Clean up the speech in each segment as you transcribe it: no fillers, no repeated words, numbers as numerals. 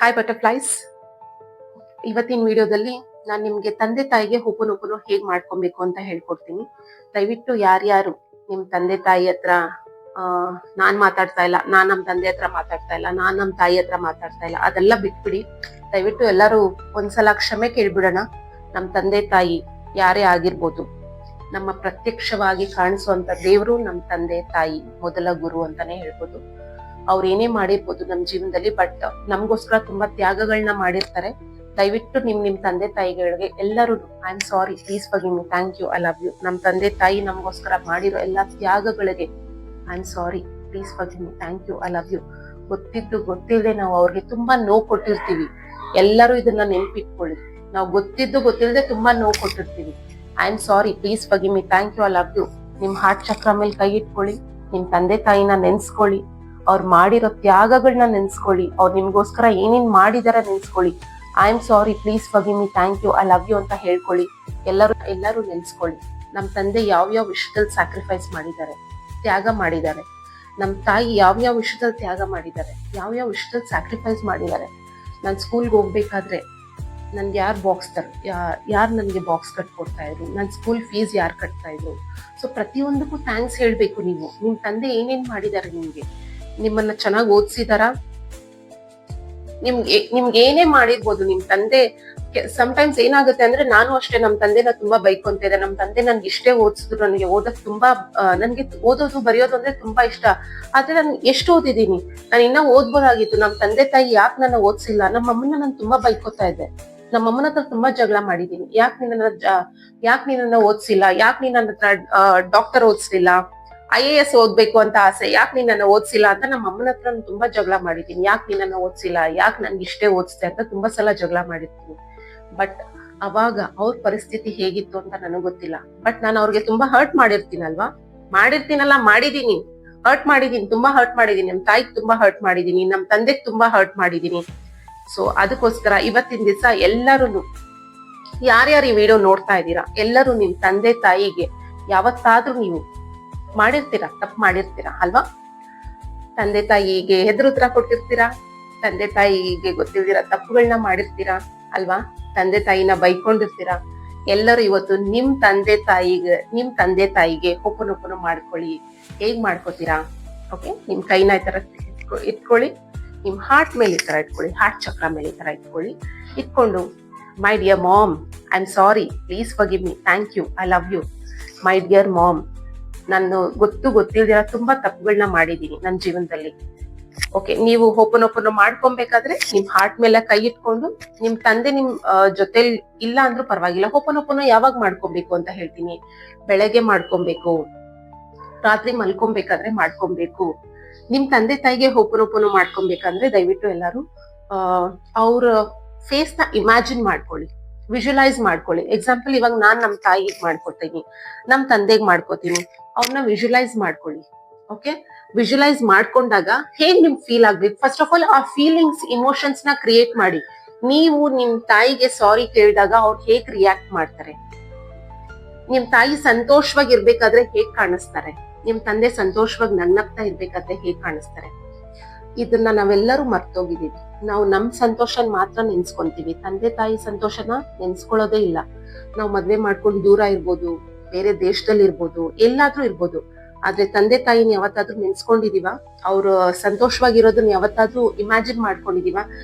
Hi butterflies. ಇವತ್ತಿನ ವಿಡಿಯೋದಲ್ಲಿ ನಾನು ನಿಮ್ಗೆ ತಂದೆ ತಾಯಿಗೆ ಹೋಪನೋಪನೋ ಹೇಗ್ ಮಾಡ್ಕೊಬೇಕು ಅಂತ ಹೇಳ್ಕೊಡ್ತೀನಿ. ದಯವಿಟ್ಟು ಯಾರ್ಯಾರು ನಿಮ್ ತಂದೆ ತಾಯಿ ಹತ್ರ ನಾನ್ ಮಾತಾಡ್ತಾ ಇಲ್ಲ, ನಾನ್ ನಮ್ ತಂದೆ ಹತ್ರ ಮಾತಾಡ್ತಾ ಇಲ್ಲ, ನಾನ್ ನಮ್ ತಾಯಿ ಹತ್ರ ಮಾತಾಡ್ತಾ ಇಲ್ಲ, ಅದೆಲ್ಲ ಬಿಟ್ಬಿಡಿ. ದಯವಿಟ್ಟು ಎಲ್ಲರೂ ಒಂದ್ಸಲ ಕ್ಷಮೆ ಕೇಳ್ಬಿಡೋಣ. ನಮ್ ತಂದೆ ತಾಯಿ ಯಾರೇ ಆಗಿರ್ಬೋದು, ನಮ್ಮ ಪ್ರತ್ಯಕ್ಷವಾಗಿ ಕಾಣಿಸುವಂತ ದೇವ್ರು ನಮ್ ತಂದೆ ತಾಯಿ ಮೊದಲ ಗುರು ಅಂತಾನೆ ಹೇಳ್ಬೋದು. ಅವ್ರು ಏನೇ ಮಾಡಿರ್ಬೋದು ನಮ್ ಜೀವನದಲ್ಲಿ, ಬಟ್ ನಮ್ಗೋಸ್ಕರ ತುಂಬಾ ತ್ಯಾಗಗಳನ್ನ ಮಾಡಿರ್ತಾರೆ. ದಯವಿಟ್ಟು ನಿಮ್ ತಂದೆ ತಾಯಿಗಳಿಗೆ ಎಲ್ಲರೂ I am sorry, please forgive me, thank you, I love you. ನಮ್ ತಂದೆ ತಾಯಿ ನಮ್ಗೋಸ್ಕರ ಮಾಡಿರೋ ಎಲ್ಲಾ ತ್ಯಾಗಗಳಿಗೆ I am sorry, please forgive me, thank you, I love you. ಗೊತ್ತಿದ್ದು ಗೊತ್ತಿಲ್ಲದೆ ನಾವು ಅವ್ರಿಗೆ ತುಂಬಾ ನೋವು ಕೊಟ್ಟಿರ್ತೀವಿ. ಎಲ್ಲರೂ ಇದನ್ನ ನೆನ್ಪಿಟ್ಕೊಳ್ಳಿ. ನಾವು ಗೊತ್ತಿಲ್ಲದೆ ತುಂಬಾ ನೋವು ಕೊಟ್ಟಿರ್ತೀವಿ. I am sorry, please forgive me, thank you, I love you. ನಿಮ್ ಹಾರ್ಟ್ ಚಕ್ರ ಮೇಲೆ ಕೈ ಇಟ್ಕೊಳ್ಳಿ. ನಿಮ್ ತಂದೆ ತಾಯಿನ ನೆನ್ಸ್ಕೊಳ್ಳಿ. ಅವ್ರು ಮಾಡಿರೋ ತ್ಯಾಗಗಳನ್ನ ನೆನ್ಸ್ಕೊಳ್ಳಿ. ಅವ್ರು ನಿಮ್ಗೋಸ್ಕರ ಏನೇನ್ ಮಾಡಿದಾರ ನೆನ್ಸ್ಕೊಳ್ಳಿ. I am sorry, please forgive me, thank you, I love you ಅಂತ ಹೇಳ್ಕೊಳ್ಳಿ. ಎಲ್ಲರೂ ನೆನ್ಸ್ಕೊಳ್ಳಿ. ನಮ್ ತಂದೆ ಯಾವ್ಯಾವ ವಿಷಯದಲ್ಲಿ ಸ್ಯಾಕ್ರಿಫೈಸ್ ಮಾಡಿದ್ದಾರೆ, ತ್ಯಾಗ ಮಾಡಿದ್ದಾರೆ. ನಮ್ ತಾಯಿ ಯಾವ್ಯಾವ ವಿಷಯದಲ್ಲಿ ತ್ಯಾಗ ಮಾಡಿದ್ದಾರೆ, ಯಾವ್ಯಾವ ವಿಷಯದಲ್ಲಿ ಸ್ಯಾಕ್ರಿಫೈಸ್ ಮಾಡಿದ್ದಾರೆ. ನಾನ್ ಸ್ಕೂಲ್ಗೆ ಹೋಗ್ಬೇಕಾದ್ರೆ ನನ್ಗೆ ಯಾರು ನನ್ಗೆ ಬಾಕ್ಸ್ ಕಟ್ಕೊಡ್ತಾ ಇದ್ರು, ನನ್ ಸ್ಕೂಲ್ ಫೀಸ್ ಯಾರು ಕಟ್ತಾ ಇದ್ರು. ಸೊ ಪ್ರತಿಯೊಂದಕ್ಕೂ ಥ್ಯಾಂಕ್ಸ್ ಹೇಳ್ಬೇಕು ನೀವು. ನಿಮ್ ತಂದೆ ಏನೇನ್ ಮಾಡಿದ್ದಾರೆ ನಿಮ್ಗೆ, ನಿಮ್ಮನ್ನ ಚೆನ್ನಾಗಿ ಓದಿಸಿದಾರ, ನಿಮ್ಗೆ ಏನೇ ಮಾಡಿರ್ಬೋದು ನಿಮ್ ತಂದೆ. ಸಮ್ಟೈಮ್ಸ್ ಏನಾಗುತ್ತೆ ಅಂದ್ರೆ, ನಾನು ಅಷ್ಟೇ ನಮ್ ತಂದೆನ ತುಂಬಾ ಬೈಕೊಂತ ಇದ್ದೆ. ನಮ್ ತಂದೆ ನನ್ಗೆ ಇಷ್ಟೇ ಓದಿಸಿದ್ರು, ನನಗೆ ಓದಕ್ ತುಂಬಾ ನನ್ಗೆ ಓದೋದು ಬರೆಯೋದು ಅಂದ್ರೆ ತುಂಬಾ ಇಷ್ಟ. ಆದ್ರೆ ನಾನು ಎಷ್ಟು ಓದಿದೀನಿ, ನಾನು ಇನ್ನ ಓದ್ಬೋದಾಗಿತ್ತು. ನಮ್ ತಂದೆ ತಾಯಿ ಯಾಕೆ ನನ್ನ ಓದಿಸಿಲ್ಲ. ನಮ್ಮ ಅಮ್ಮನ ನಾನು ತುಂಬಾ ಬೈಕೋತಾ ಇದ್ದೆ. ನಮ್ಮ ಅಮ್ಮನ ಹತ್ರ ತುಂಬಾ ಜಗಳ ಮಾಡಿದೀನಿ. ಯಾಕೆ ನೀನನ್ನ ಓದಿಸಿಲ್ಲ, ಯಾಕೆ ನೀನ್ ನನ್ನ ಹತ್ರ ಡಾಕ್ಟರ್ ಓದಿಸ್ಲಿಲ್ಲ, IAS ಓದ್ಬೇಕು ಅಂತ ಆಸೆ, ಯಾಕೆ ನೀನ್ ನನ್ನ ಓದಿಸಿಲ್ಲ ಅಂತ ನಮ್ಮ ಅಮ್ಮನ ಹತ್ರ ನಾನು ತುಂಬಾ ಜಗಳ ಮಾಡಿದೀನಿ. ಯಾಕೆ ನೀನನ್ನ ಓದಿಸಿಲ್ಲ, ಯಾಕೆ ನನ್ಗೆ ಇಷ್ಟೇ ಓದಿಸ್ತೆ ಅಂತ ತುಂಬಾ ಸಲ ಜಗಳ ಮಾಡಿರ್ತೀನಿ. ಬಟ್ ಅವಾಗ ಅವ್ರ ಪರಿಸ್ಥಿತಿ ಹೇಗಿತ್ತು ಅಂತ ನನಗ್ ಗೊತ್ತಿಲ್ಲ. ಬಟ್ ನಾನು ಅವ್ರಿಗೆ ತುಂಬಾ ಹರ್ಟ್ ಮಾಡಿದೀನಿ, ತುಂಬಾ ಹರ್ಟ್ ಮಾಡಿದೀನಿ. ನಮ್ ತಾಯಿಗ್ ತುಂಬಾ ಹರ್ಟ್ ಮಾಡಿದೀನಿ, ನಮ್ ತಂದೆಗ್ ತುಂಬಾ ಹರ್ಟ್ ಮಾಡಿದೀನಿ. ಸೊ ಅದಕ್ಕೋಸ್ಕರ ಇವತ್ತಿನ ದಿವಸ ಎಲ್ಲರೂ, ಯಾರ್ಯಾರು ಈ ವಿಡಿಯೋ ನೋಡ್ತಾ ಇದ್ದೀರಾ, ಎಲ್ಲರೂ ನಿಮ್ ತಂದೆ ತಾಯಿಗೆ ಯಾವತ್ತಾದ್ರೂ ನೀವು ತಪ್ಪು ಮಾಡಿರ್ತೀರಾ ಅಲ್ವಾ? ತಂದೆ ತಾಯಿಗೆ ಹೆದರುತ್ರ ಕೊಟ್ಟಿರ್ತೀರಾ, ತಂದೆ ತಾಯಿಗೆ ಗೊತ್ತಿಲ್ದಿರ ತಪ್ಪುಗಳನ್ನ ಮಾಡಿರ್ತೀರಾ ಅಲ್ವಾ? ತಂದೆ ತಾಯಿನ ಬೈಕೊಂಡಿರ್ತೀರಾ. ಎಲ್ಲರೂ ಇವತ್ತು ನಿಮ್ ತಂದೆ ತಾಯಿಗೆ ಒಪ್ಪನೊಪ್ಪನು ಮಾಡ್ಕೊಳ್ಳಿ. ಹೇಗ್ ಮಾಡ್ಕೋತೀರಾ? ಓಕೆ, ನಿಮ್ ಕೈನ ಈ ತರ ಇಟ್ಕೊಳ್ಳಿ. ನಿಮ್ ಹಾರ್ಟ್ ಮೇಲೆ ಈ ತರ ಇಟ್ಕೊಳ್ಳಿ, ಹಾರ್ಟ್ ಚಕ್ರ ಮೇಲೆ ಈ ತರ ಇಟ್ಕೊಂಡು, my dear mom, I am sorry, please forgive me, thank you, I love you. My dear mom, ನಾನು ಗೊತ್ತಿಲ್ದಿರ ತುಂಬಾ ತಪ್ಪುಗಳನ್ನ ಮಾಡಿದೀನಿ ನನ್ನ ಜೀವನದಲ್ಲಿ. ಓಕೆ, ನೀವು ಓಪನ್ ಮಾಡ್ಕೊಬೇಕಾದ್ರೆ ನಿಮ್ ಹಾರ್ಟ್ ಮೇಲೆ ಕೈ ಇಟ್ಕೊಂಡು, ನಿಮ್ ತಂದೆ ನಿಮ್ ಜೊತೆಲಿ ಇಲ್ಲ ಅಂದ್ರೂ ಪರವಾಗಿಲ್ಲ, ಓಪನ್ ಯಾವಾಗ ಮಾಡ್ಕೊಬೇಕು ಅಂತ ಹೇಳ್ತೀನಿ. ಬೆಳಗ್ಗೆ ಮಾಡ್ಕೊಬೇಕು, ರಾತ್ರಿ ಮಲ್ಕೊಬೇಕಾದ್ರೆ ಮಾಡ್ಕೊಬೇಕು. ನಿಮ್ ತಂದೆ ತಾಯಿಗೆ ಓಪನ್ ಮಾಡ್ಕೊಬೇಕಂದ್ರೆ ದಯವಿಟ್ಟು ಎಲ್ಲಾರು ಅವ್ರ ಫೇಸ್ ನ ಇಮ್ಯಾಜಿನ್ ಮಾಡ್ಕೊಳ್ಳಿ, ವಿಜುವಲೈಸ್ ಮಾಡ್ಕೊಳ್ಳಿ. ಎಕ್ಸಾಂಪಲ್, ಇವಾಗ ನಾನ್ ನಮ್ ತಾಯಿಗೆ ಮಾಡ್ಕೊತೀನಿ, ನಮ್ ತಂದೆಗೆ ಮಾಡ್ಕೋತೀನಿ. ಅವ್ರನ್ನ ವಿಜುವಲೈಸ್ ಮಾಡ್ಕೊಳ್ಳಿ. ಓಕೆ, ವಿಜುವಲೈಸ್ ಮಾಡ್ಕೊಂಡಾಗ ಹೇಗ್ ನಿಮ್ ಫೀಲ್ ಆಗ್ಬೇಕು, ಫಸ್ಟ್ ಆಫ್ ಆಲ್ ಆ ಫೀಲಿಂಗ್ಸ್, ಇಮೋಷನ್ಸ್ ನ ಕ್ರಿಯೇಟ್ ಮಾಡಿ. ನೀವು ನಿಮ್ ತಾಯಿಗೆ ಸಾರಿ ಕೇಳಿದಾಗ ಅವ್ರು ಹೇಗ್ ರಿಯಾಕ್ಟ್ ಮಾಡ್ತಾರೆ, ನಿಮ್ ತಾಯಿ ಸಂತೋಷವಾಗಿ ಇರ್ಬೇಕಾದ್ರೆ ಹೇಗ್ ಕಾಣಿಸ್ತಾರೆ, ನಿಮ್ ತಂದೆ ಸಂತೋಷವಾಗಿ ನಗ್ನಗ್ತಾ ಇರ್ಬೇಕಾದ್ರೆ ಹೇಗ್ ಕಾಣಿಸ್ತಾರೆ. ಇದನ್ನ ನಾವೆಲ್ಲರೂ ಮರ್ತೋಗಿದೀವಿ. ನಾವು ನಮ್ ಸಂತೋಷನ್ ಮಾತ್ರ ನೆನ್ಸ್ಕೊಂತೀವಿ, ತಂದೆ ತಾಯಿ ಸಂತೋಷನ ನೆನ್ಸ್ಕೊಳ್ಳೋದೇ ಇಲ್ಲ. ನಾವು ಮದ್ವೆ ಮಾಡ್ಕೊಂಡು ದೂರ ಇರ್ಬೋದು, ಬೇರೆ ದೇಶದಲ್ಲಿ ಇರ್ಬೋದು, ಎಲ್ಲಾದ್ರೂ ಇರ್ಬೋದು, ಆದ್ರೆ ತಂದೆ ತಾಯಿನ ಯಾವತ್ತಾದ್ರೂ ನೆನ್ಸ್ಕೊಂಡಿದೀವ? ಅವ್ರು ಸಂತೋಷವಾಗಿರೋದನ್ನ ಯಾವತ್ತಾದ್ರೂ ಇಮ್ಯಾಜಿನ್ ಮಾಡ್ಕೊಂಡಿದೀವ?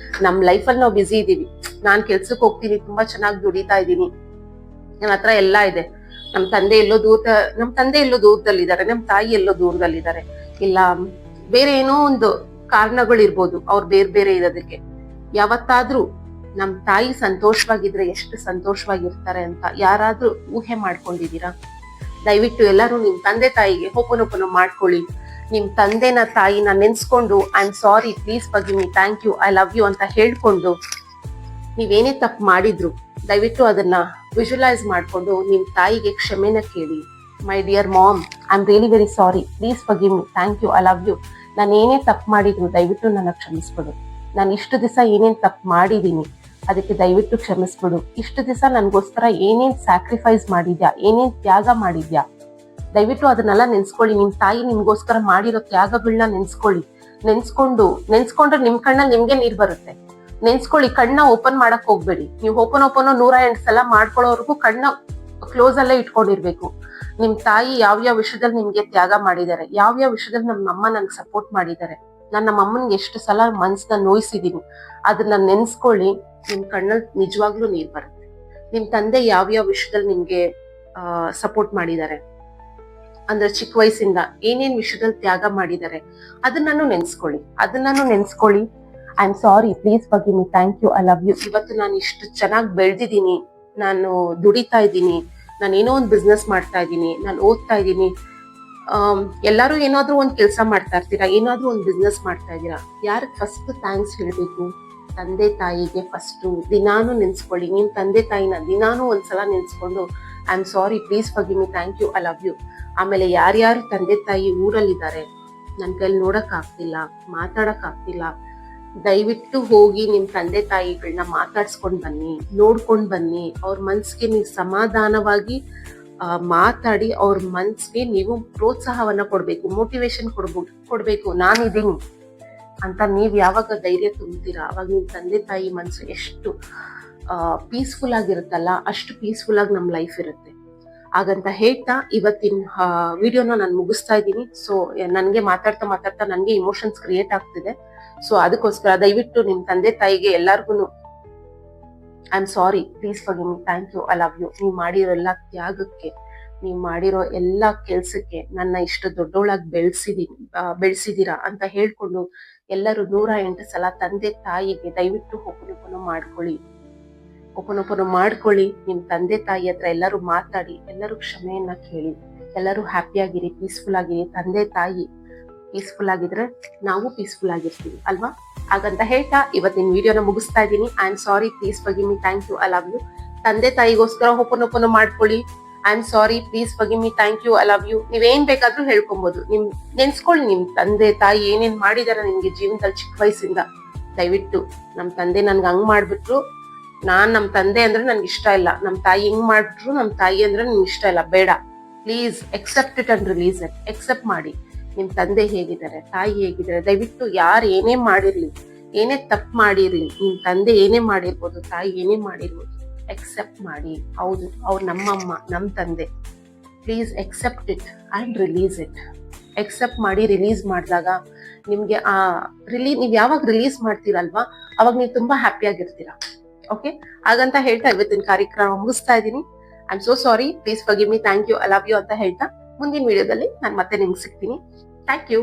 ನಮ್ ಲೈಫಲ್ಲಿ ನಾವು ಬಿಸಿ ಇದೀವಿ. ನಾನ್ ಕೆಲ್ಸಕ್ಕೆ ಹೋಗ್ತೀನಿ, ತುಂಬಾ ಚೆನ್ನಾಗಿ ದುಡಿತಾ ಇದ್ದೀನಿ, ನನ್ನ ಹತ್ರ ಎಲ್ಲಾ ಇದೆ. ನಮ್ ತಂದೆ ಎಲ್ಲೋ ದೂರದಲ್ಲಿದ್ದಾರೆ, ನಮ್ ತಾಯಿ ಎಲ್ಲೋ ದೂರದಲ್ಲಿದ್ದಾರೆ, ಇಲ್ಲ ಬೇರೆ ಏನೋ ಒಂದು ಕಾರಣಗಳಿರ್ಬೋದು ಅವ್ರು ಬೇರೆ ಇರೋದಕ್ಕೆ. ಯಾವತ್ತಾದ್ರೂ ನಮ್ ತಾಯಿ ಸಂತೋಷವಾಗಿದ್ರೆ ಎಷ್ಟು ಸಂತೋಷವಾಗಿರ್ತಾರೆ ಅಂತ ಯಾರಾದ್ರೂ ಊಹೆ ಮಾಡ್ಕೊಂಡಿದೀರಾ? ದಯವಿಟ್ಟು ಎಲ್ಲರೂ ನಿಮ್ ತಂದೆ ತಾಯಿಗೆ ಓಪನ್ ಮಾಡ್ಕೊಳ್ಳಿ. ನಿಮ್ ತಂದೆನ ತಾಯಿನ ನೆನ್ಸ್ಕೊಂಡು, I am sorry, please forgive me, thank you, I love you ಅಂತ ಹೇಳ್ಕೊಂಡು, ನೀವೇನೇ ತಪ್ಪು ಮಾಡಿದ್ರು ದಯವಿಟ್ಟು ಅದನ್ನ ವಿಜುವಲೈಸ್ ಮಾಡ್ಕೊಂಡು ನಿಮ್ ತಾಯಿಗೆ ಕ್ಷಮೆನ ಕೇಳಿ. My dear mom, I am really very sorry, please forgive me, thank you, I love you. ನಾನು ಏನೇ ತಪ್ಪು ಮಾಡಿದ್ರು ದಯವಿಟ್ಟು ನನ್ನ ಕ್ಷಮಿಸ್ಬಿಡು. ನಾನು ಇಷ್ಟು ದಿವಸ ಏನೇನ್ ತಪ್ಪು ಮಾಡಿದೀನಿ ಅದಕ್ಕೆ ದಯವಿಟ್ಟು ಕ್ಷಮಿಸ್ಬಿಡು. ಇಷ್ಟು ದಿವಸ ನನ್ಗೋಸ್ಕರ ಏನೇನ್ ಸ್ಯಾಕ್ರಿಫೈಸ್ ಮಾಡಿದ್ಯಾ, ಏನೇನ್ ತ್ಯಾಗ ಮಾಡಿದ್ಯಾ, ದಯವಿಟ್ಟು ಅದನ್ನೆಲ್ಲ ನೆನ್ಸ್ಕೊಳ್ಳಿ. ನಿಮ್ ತಾಯಿ ನಿಮ್ಗೋಸ್ಕರ ಮಾಡಿರೋ ತ್ಯಾಗಗಳನ್ನ ನೆನ್ಸ್ಕೊಂಡ್ರೆ ನಿಮ್ ಕಣ್ಣಲ್ಲಿ ನಿಮ್ಗೆ ನೀರ್ ಬರುತ್ತೆ. ನೆನ್ಸ್ಕೊಳ್ಳಿ, ಕಣ್ಣ ಓಪನ್ ಮಾಡಕ್ ಹೋಗ್ಬೇಡಿ. ನೀವು ಓಪನ್ 108 ಸಲ ಮಾಡ್ಕೊಳ್ಳೋವರೆಗೂ ಕಣ್ಣ ಕ್ಲೋಸ್ ಅಲ್ಲೇ ಇಟ್ಕೊಂಡಿರ್ಬೇಕು. ನಿಮ್ ತಾಯಿ ಯಾವ್ಯಾವ ವಿಷಯದಲ್ಲಿ ನಿಮ್ಗೆ ತ್ಯಾಗ ಮಾಡಿದ್ದಾರೆ, ಯಾವ್ಯಾವ ವಿಷಯದಲ್ಲಿ ನಮ್ಮ ಅಮ್ಮ ನನ್ಗೆ ಸಪೋರ್ಟ್ ಮಾಡಿದ್ದಾರೆ, ನಾನು ನಮ್ಮ ಅಮ್ಮನ್ಗೆ ಎಷ್ಟು ಸಲ ಮನ್ಸನ್ನ ನೋಯಿಸಿದೀನಿ, ಅದನ್ನ ನೆನ್ಸ್ಕೊಳ್ಳಿ. ನಿಮ್ ಕಣ್ಣಲ್ಲಿ ನಿಜವಾಗ್ಲೂ ನೀರ್ ಬರುತ್ತೆ. ನಿಮ್ ತಂದೆ ಯಾವ್ಯಾವ ವಿಷಯದಲ್ಲಿ ನಿಮ್ಗೆ ಸಪೋರ್ಟ್ ಮಾಡಿದ್ದಾರೆ, ಅಂದ್ರೆ ಚಿಕ್ಕ ವಯಸ್ಸಿಂದ ಏನೇನ್ ವಿಷಯದಲ್ಲಿ ತ್ಯಾಗ ಮಾಡಿದ್ದಾರೆ, ಅದನ್ನೂ ನೆನ್ಸ್ಕೊಳ್ಳಿ. I am sorry, please forgive me, thank you, I love you. ಇವತ್ತು ನಾನು ಇಷ್ಟು ಚೆನ್ನಾಗಿ ಬೆಳೆದಿದ್ದೀನಿ, ನಾನು ದುಡಿತಾ ಇದ್ದೀನಿ, ನಾನು ಏನೋ ಒಂದು ಬಿಸ್ನೆಸ್ ಮಾಡ್ತಾ ಇದ್ದೀನಿ, ನಾನು ಓದ್ತಾ ಇದ್ದೀನಿ. ಎಲ್ಲರೂ ಏನಾದ್ರೂ ಒಂದ್ ಕೆಲಸ ಮಾಡ್ತಾ ಇರ್ತೀರಾ, ಏನಾದ್ರೂ ಒಂದು ಬಿಸ್ನೆಸ್ ಮಾಡ್ತಾ ಇದ್ದೀರಾ. ಯಾರಿಗೆ ಫಸ್ಟ್ ಥ್ಯಾಂಕ್ಸ್ ಹೇಳ್ಬೇಕು? ತಂದೆ ತಾಯಿಗೆ ಫಸ್ಟ್ ದಿನಾನು ನೆನ್ಸ್ಕೊಳ್ಳಿ. ನಿಮ್ ತಂದೆ ತಾಯಿನ ದಿನಾನು ಒಂದ್ಸಲ ನೆನ್ಸ್ಕೊಂಡು I am sorry, please forgive me, thank you, I love you. ಆಮೇಲೆ ಯಾರ್ಯಾರು ತಂದೆ ತಾಯಿ ಊರಲ್ಲಿದ್ದಾರೆ, ನನ್ ಕೈಲಿ ನೋಡಕ್ ಆಗ್ತಿಲ್ಲ, ಮಾತಾಡಕ್ ಆಗ್ತಿಲ್ಲ, ದಯವಿಟ್ಟು ಹೋಗಿ ನಿಮ್ ತಂದೆ ತಾಯಿಗಳನ್ನ ಮಾತಾಡ್ಸ್ಕೊಂಡ್ ಬನ್ನಿ, ನೋಡ್ಕೊಂಡ್ ಬನ್ನಿ. ಅವ್ರ ಮನ್ಸಿಗೆ ನೀವು ಸಮಾಧಾನವಾಗಿ ಮಾತಾಡಿ, ಅವ್ರ ಮನ್ಸಿಗೆ ನೀವು ಪ್ರೋತ್ಸಾಹವನ್ನ ಕೊಡ್ಬೇಕು, ಮೋಟಿವೇಶನ್ ಕೊಡ್ಬೇಕು. ನಾನಿದ್ದೀನಿ ಅಂತ ನೀವ್ ಯಾವಾಗ ಧೈರ್ಯ ತುಂಬ್ತೀರಾ, ಅವಾಗ ನಿಮ್ ತಂದೆ ತಾಯಿ ಮನ್ಸು ಎಷ್ಟು ಪೀಸ್ಫುಲ್ ಆಗಿರುತ್ತಲ್ಲ, ಅಷ್ಟು ಪೀಸ್ಫುಲ್ ಆಗಿ ನಮ್ ಲೈಫ್ ಇರುತ್ತೆ. ಹಾಗಂತ ಹೇಳ್ತಾ ಇವತ್ತಿನ ವಿಡಿಯೋನ ನಾನು ಮುಗಿಸ್ತಾ ಇದ್ದೀನಿ. ಸೊ ನನ್ಗೆ ಮಾತಾಡ್ತಾ ನನ್ಗೆ ಇಮೋಷನ್ಸ್ ಕ್ರಿಯೇಟ್ ಆಗ್ತಿದೆ. ಸೊ ಅದಕ್ಕೋಸ್ಕರ ದಯವಿಟ್ಟು ನಿಮ್ ತಂದೆ ತಾಯಿಗೆ ಎಲ್ಲಾರ್ಗು I am sorry, please forgive me, thank you, I love you. ನೀವು ಮಾಡಿರೋ ಎಲ್ಲಾ ತ್ಯಾಗಕ್ಕೆ, ನೀವು ಮಾಡಿರೋ ಎಲ್ಲಾ ಕೆಲ್ಸಕ್ಕೆ, ನನ್ನ ಇಷ್ಟು ದೊಡ್ಡವಳಾಗಿ ಬೆಳೆಸಿದೀರಾ ಅಂತ ಹೇಳ್ಕೊಂಡು ಎಲ್ಲರೂ 108 ಸಲ ತಂದೆ ತಾಯಿಗೆ ದಯವಿಟ್ಟು ಓಪನ್ ಮಾಡ್ಕೊಳ್ಳಿ. ನಿಮ್ ತಂದೆ ತಾಯಿ ಹತ್ರ ಎಲ್ಲರೂ ಮಾತಾಡಿ, ಎಲ್ಲರೂ ಕ್ಷಮೆಯನ್ನ ಕೇಳಿ, ಎಲ್ಲರೂ ಹ್ಯಾಪಿಯಾಗಿರಿ, ಪೀಸ್ಫುಲ್ ಆಗಿರಿ. ತಂದೆ ತಾಯಿ ಪೀಸ್ಫುಲ್ ಆಗಿದ್ರೆ ನಾವು ಪೀಸ್ಫುಲ್ ಆಗಿರ್ತೀವಿ ಅಲ್ವಾ? ಹಾಗಂತ ಹೇಳ್ತಾ ಇವತ್ತಿನ ವಿಡಿಯೋನ ಮುಗಿಸ್ತಾ ಇದ್ದೀನಿ. I am sorry, please forgive me, thank you, I love you. ತಂದೆ ತಾಯಿಗೋಸ್ಕರ ಓಪನ್ ಮಾಡ್ಕೊಳ್ಳಿ. I am sorry, please forgive me, thank you, I love you. ನೀವೇನ್ ಬೇಕಾದ್ರೂ ಹೇಳ್ಕೊಬಹುದು. ನೆನ್ಸ್ಕೊಳ್ಳಿ, ನಿಮ್ ತಂದೆ ತಾಯಿ ಏನೇನ್ ಮಾಡಿದಾರ ನಿಮ್ಗೆ ಜೀವನದಲ್ಲಿ ಚಿಕ್ಕ ವಯಸ್ಸಿಂದ. ದಯವಿಟ್ಟು ನಮ್ ತಂದೆ ನನ್ಗೆ ಹಂಗ್ ಮಾಡ್ಬಿಟ್ರು, ನಾನ್ ನಮ್ ತಂದೆ ಅಂದ್ರೆ ನನ್ಗೆ ಇಷ್ಟ ಇಲ್ಲ, ನಮ್ ತಾಯಿ ಹಿಂಗ್ ಮಾಡ್ಬಿಟ್ರು, ನಮ್ ತಾಯಿ ಅಂದ್ರೆ ನನ್ಗೆ ಇಷ್ಟ ಇಲ್ಲ, ಬೇಡ. Please accept it and release it. Accept ಮಾಡಿ. ನಿಮ್ ತಂದೆ ಹೇಗಿದ್ದಾರೆ, ತಾಯಿ ಹೇಗಿದ್ದಾರೆ, ದಯವಿಟ್ಟು ಯಾರು ಏನೇ ಮಾಡಿರ್ಲಿ, ಏನೇ ತಪ್ಪು ಮಾಡಿರ್ಲಿ, ನಿಮ್ ತಂದೆ ಏನೇ ಮಾಡಿರ್ಬೋದು, ತಾಯಿ ಏನೇ ಮಾಡಿರ್ಬೋದು, ಎಕ್ಸೆಪ್ಟ್ ಮಾಡಿ. ಹೌದು, ಅವ್ರು ನಮ್ಮಮ್ಮ, ನಮ್ ತಂದೆ. Please accept it and release it. Accept ಮಾಡಿ ರಿಲೀಸ್ ಮಾಡಿದಾಗ ನಿಮ್ಗೆ ನೀವ್ ಯಾವಾಗ ರಿಲೀಸ್ ಮಾಡ್ತೀರಲ್ವಾ, ಅವಾಗ ನೀವು ತುಂಬಾ ಹ್ಯಾಪಿ ಆಗಿರ್ತೀರಾ. ಓಕೆ, ಹಾಗಂತ ಹೇಳ್ತಾ ಇವತ್ತಿನ ಕಾರ್ಯಕ್ರಮ ಮುಗಿಸ್ತಾ ಇದ್ದೀನಿ. I am so sorry, please forgive me, thank you, I love you ಅಂತ ಹೇಳ್ತಾ ಮುಂದಿನ ವಿಡಿಯೋದಲ್ಲಿ ನಾನು ಮತ್ತೆ ನಿಮ್ಗೆ ಸಿಗ್ತೀನಿ. Thank you.